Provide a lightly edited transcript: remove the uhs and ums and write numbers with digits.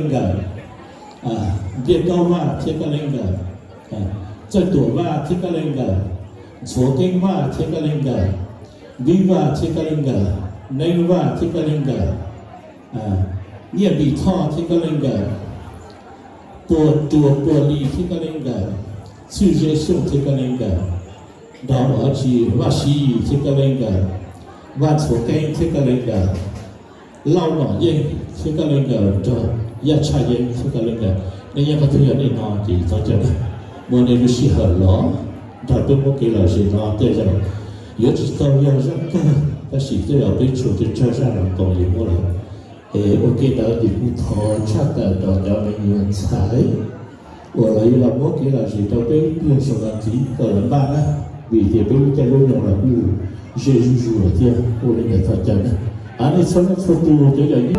个别高话这个那个这朵话这个那个昨天话这个那个你话这个那个那话这个那个เนี่ยบีท่อที่ก็เล่นกันตัวลีที่ก็เล่นกันชื่อเจสุที่ก็เล่นกันดาวอาชีว่าชีที่ก็เล่นกันว่าโฉแกงที่ก็เล่นกันเล่าหน่อเย็นที่ก็เล่นกันจอยาชาเย็นที่ก็เล่นกันในยังก็ถือว่านี่นอนจีตอนจะเมื่อในฤษีหัวล้อถ้าเป็นพวกเราสินอนเตจะ有几道要让个但是都要被处的车上人懂一模了我记得你不头差的到叫你人才我来了我给了是都被用手机个人办呢vì thì被在路上了不是入了天我那个他讲的啊你从那出路就叫你